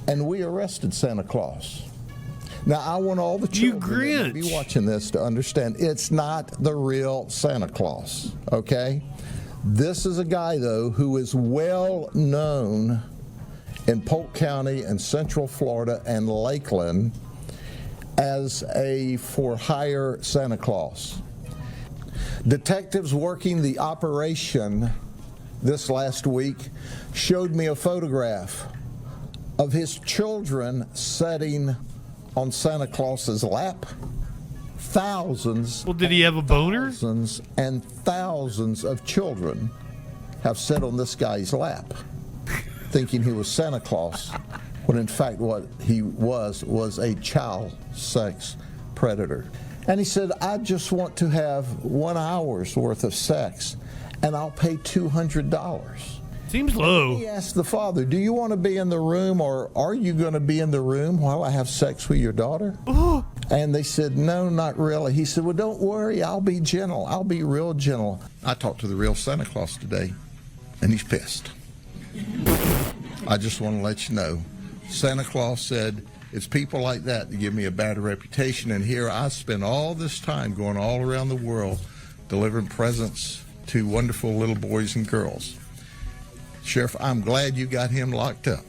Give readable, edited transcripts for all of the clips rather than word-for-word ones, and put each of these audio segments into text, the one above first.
and we arrested Santa Claus. Now, I want all the children to be watching this to understand it's not the real Santa Claus, okay? This is a guy, though, who is well known in Polk County and Central Florida and Lakeland as a for-hire Santa Claus. Detectives working the operation this last week showed me a photograph of his children sitting on Santa Claus's lap. Thousands. Well, did he have a boner? Thousands and thousands of children have sat on this guy's lap, thinking he was Santa Claus, when in fact what he was a child sex predator. And he said, I just want to have 1 hour's worth of sex, and I'll pay $200. Seems low. He asked the father, do you want to be in the room, or are you going to be in the room while I have sex with your daughter? Oh. And they said, no, not really. He said, well, don't worry, I'll be gentle. I'll be real gentle. I talked to the real Santa Claus today, and he's pissed. I just want to let you know, Santa Claus said, it's people like that give me a bad reputation, and here I spend all this time going all around the world delivering presents to wonderful little boys and girls. Sheriff, I'm glad you got him locked up.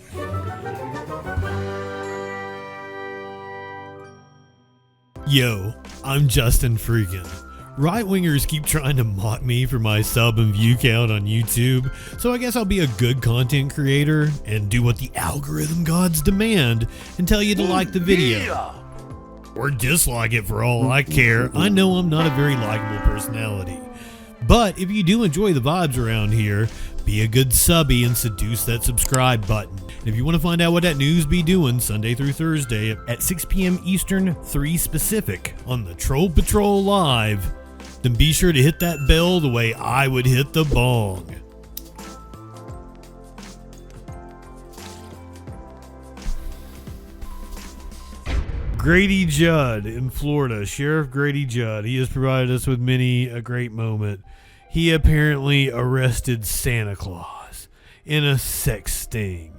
Yo, I'm Justin Freakin. Right-wingers keep trying to mock me for my sub and view count on YouTube, so I guess I'll be a good content creator and do what the algorithm gods demand and tell you to like the video. Or dislike it for all I care. I know I'm not a very likable personality. But if you do enjoy the vibes around here, be a good subby and seduce that subscribe button. And if you want to find out what that news be doing Sunday through Thursday at 6 p.m. Eastern, 3 Pacific on the Troll Patrol Live, then be sure to hit that bell the way I would hit the bong. Grady Judd in Florida, Sheriff Grady Judd. He has provided us with many a great moment. He apparently arrested Santa Claus in a sex sting.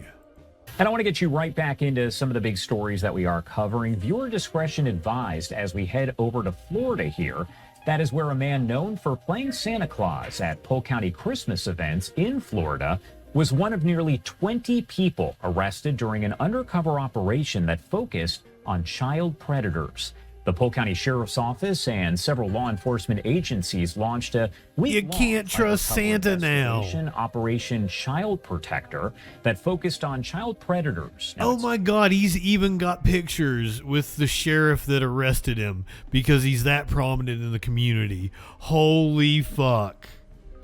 And I want to get you right back into some of the big stories that we are covering. Viewer discretion advised as we head over to Florida here. That is where a man known for playing Santa Claus at Polk County Christmas events in Florida was one of nearly 20 people arrested during an undercover operation that focused on child predators. The Polk County Sheriff's Office and several law enforcement agencies launched a You can't trust Santa now. Operation Child Protector that focused on child predators. Oh my God, he's even got pictures with the sheriff that arrested him because he's that prominent in the community. Holy fuck.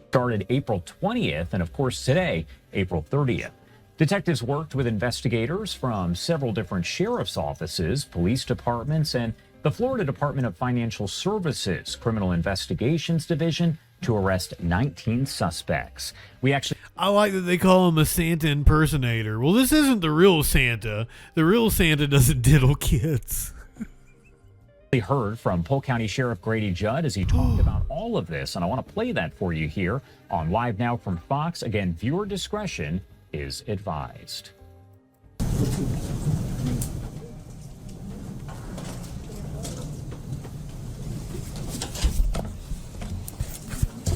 Started April 20th and of course today, April 30th. Detectives worked with investigators from several different sheriff's offices, police departments, and the Florida Department of Financial Services Criminal Investigations Division to arrest 19 suspects. I like that they call him a Santa impersonator. Well, this isn't the real Santa. The real Santa doesn't diddle kids. We heard from Polk County Sheriff Grady Judd as he talked about all of this, and I want to play that for you here on Live Now from Fox. Again, viewer discretion is advised.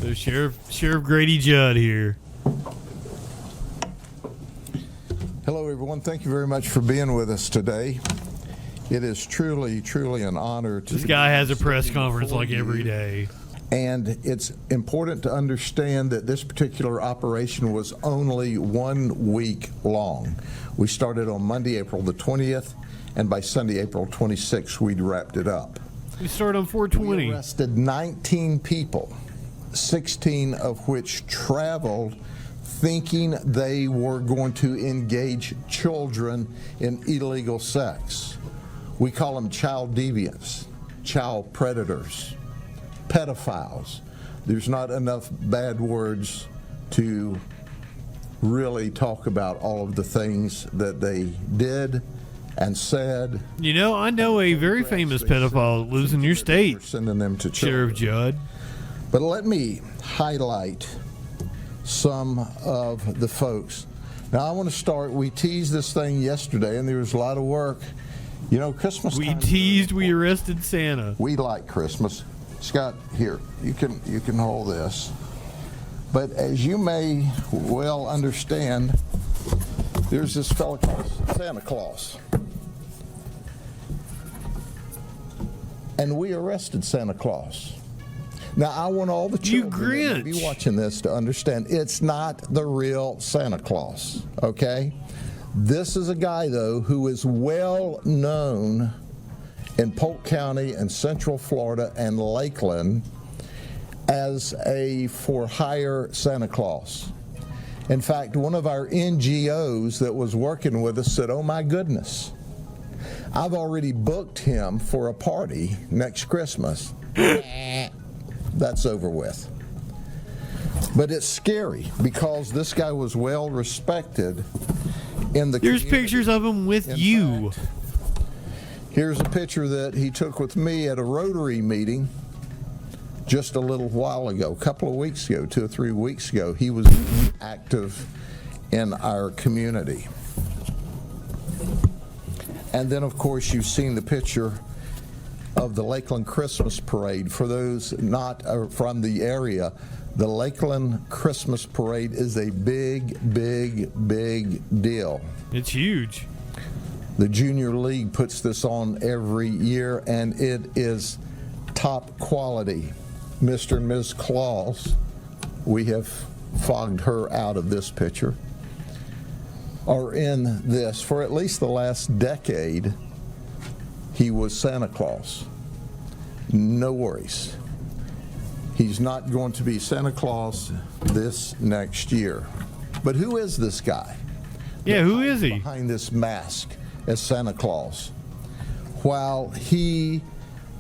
So Sheriff Grady Judd here. Hello, everyone. Thank you very much for being with us today. It is truly, truly an honor to... This guy has a press conference like every day. And it's important to understand that this particular operation was only 1 week long. We started on Monday, April the 20th, and by Sunday, April 26th, we'd wrapped it up. We started on 420. We arrested 19 people, 16 of which traveled thinking they were going to engage children in illegal sex. We call them child deviants, child predators, pedophiles. There's not enough bad words to really talk about all of the things that they did and said. You know, I know a very famous pedophile that lives in your state, sending them to Sheriff Judd. But let me highlight some of the folks Now I want to start. We teased this thing yesterday, and there was a lot of work. You know, Christmas. We teased. We arrested Santa. We like Christmas. Scott, here you can hold this. But as you may well understand, there's this fellow called Santa Claus, and we arrested Santa Claus. Now, I want all the children to be watching this to understand it's not the real Santa Claus, okay? This is a guy, though, who is well known in Polk County and Central Florida and Lakeland as a for-hire Santa Claus. In fact, one of our NGOs that was working with us said, "Oh my goodness, I've already booked him for a party next Christmas." That's over with. But it's scary because this guy was well respected in the There's community. pictures of him with you. Fact, here's a picture that he took with me at a Rotary meeting just a little while ago, a couple of weeks ago, 2 or 3 weeks ago. He was active in our community. And then, of course, you've seen the picture of the Lakeland Christmas Parade. For those not from the area, the Lakeland Christmas Parade is a big, big, big deal. It's huge. The Junior League puts this on every year, and it is top quality. Mr. and Ms. Claus, we have fogged her out of this picture, are in this. For at least the last decade, he was Santa Claus. No worries. He's not going to be Santa Claus this next year. But who is this guy? Yeah, who is he? Behind this mask as Santa Claus. While he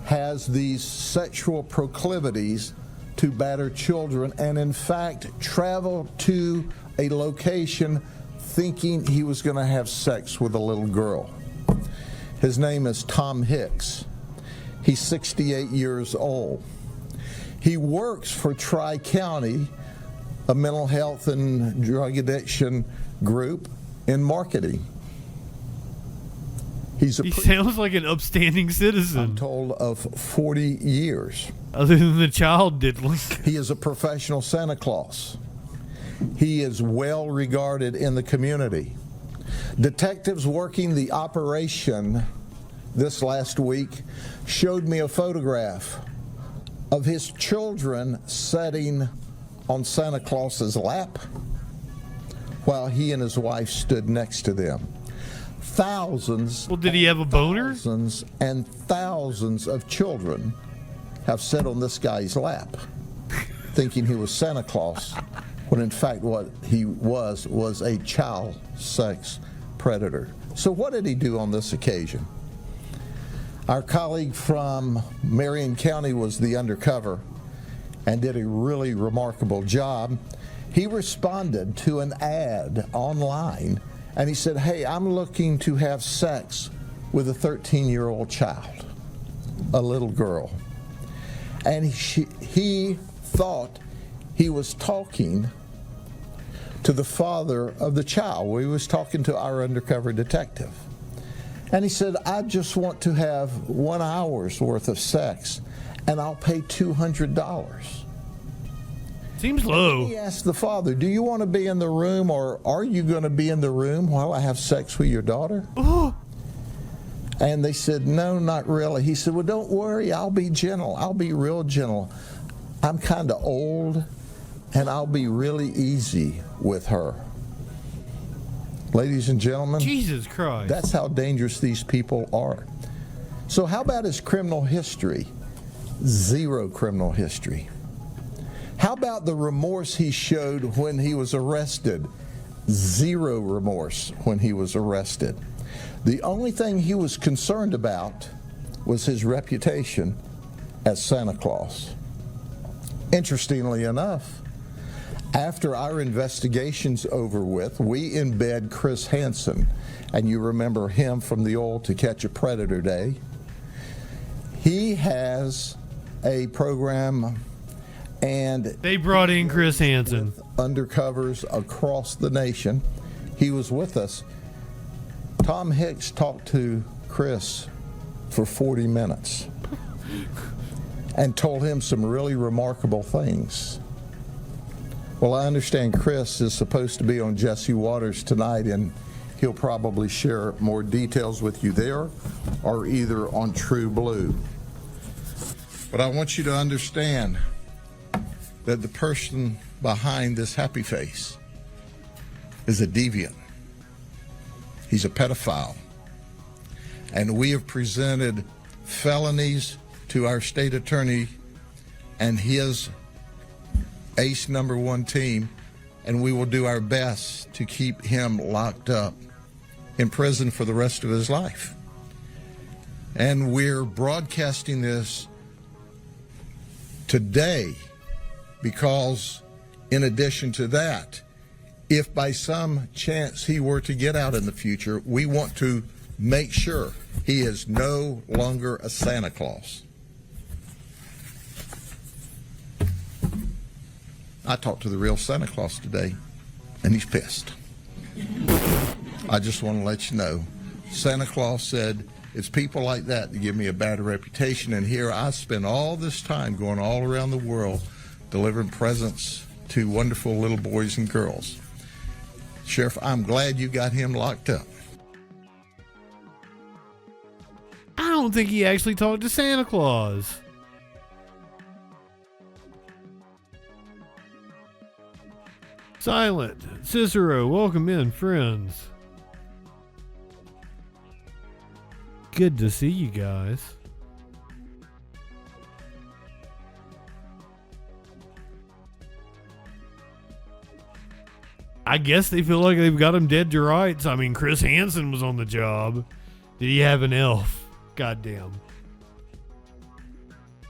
has these sexual proclivities to batter children, and in fact traveled to a location thinking he was going to have sex with a little girl. His name is Tom Hicks. He's 68 years old. He works for Tri-County, a mental health and drug addiction group, in marketing. He sounds like an upstanding citizen. I'm told of 40 years. Other than the child diddling. He is a professional Santa Claus. He is well regarded in the community. Detectives working the operation this last week showed me a photograph of his children sitting on Santa Claus's lap while he and his wife stood next to them. Thousands. Well, did he have a boner? Thousands and thousands of children have sat on this guy's lap thinking he was Santa Claus, when in fact what he was a child sex predator. So what did he do on this occasion? Our colleague from Marion County was the undercover and did a really remarkable job. He responded to an ad online, and he said, "Hey, I'm looking to have sex with a 13-year-old child, a little girl." And he thought he was talking to the father of the child. He was talking to our undercover detective. And he said, "I just want to have 1 hour's worth of sex, and I'll pay $200. Seems low. He asked the father, "Do you want to be in the room, or are you going to be in the room while I have sex with your daughter?" Oh. And they said, "No, not really." He said, "Well, don't worry. I'll be gentle. I'll be real gentle. I'm kind of old, and I'll be really easy with her." Ladies and gentlemen, Jesus Christ. that's how dangerous these people are. So how about his criminal history? Zero criminal history. How about the remorse he showed when he was arrested? Zero remorse when he was arrested. The only thing he was concerned about was his reputation as Santa Claus. Interestingly enough, after our investigation's over with, we embed Chris Hansen, and you remember him from the old To Catch a Predator day. He has a program, and they brought in Chris Hansen. Undercovers across the nation. he was with us. Tom Hicks talked to Chris for 40 minutes and told him some really remarkable things. Well, I understand Chris is supposed to be on Jesse Waters tonight, and he'll probably share more details with you there or either on True Blue. But I want you to understand that the person behind this happy face is a deviant. He's a pedophile. And we have presented felonies to our state attorney and his ace number one team, and we will do our best to keep him locked up in prison for the rest of his life. And we're broadcasting this today because, in addition to that, if by some chance he were to get out in the future, we want to make sure he is no longer a Santa Claus. I talked to the real Santa Claus today, and he's pissed. I just want to let you know, Santa Claus said, it's people like that give me a bad reputation, and here I spend all this time going all around the world delivering presents to wonderful little boys and girls. Sheriff, I'm glad you got him locked up. I don't think he actually talked to Santa Claus. Silent. Cicero, welcome in, friends. Good to see you guys. I guess they feel like they've got him dead to rights. I mean, Chris Hansen was on the job. Did he have an elf? Goddamn.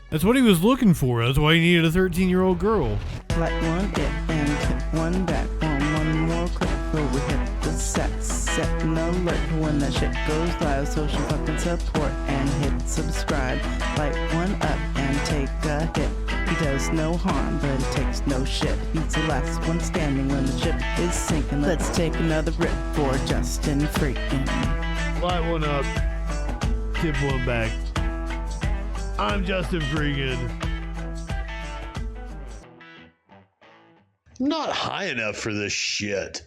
That's what he was looking for. That's why he needed a 13-year-old girl. Like one hit and hit one back on one more click. But we hit the set an alert when that shit goes live. Social fucking support and hit subscribe. Light one up and take a hit. He does no harm, but he takes no shit. He's the last one standing when the ship is sinking. Let's take another rip for Justin Freakin. Light one up. Tip one back. I'm Justin Freakin. Not high enough for this shit.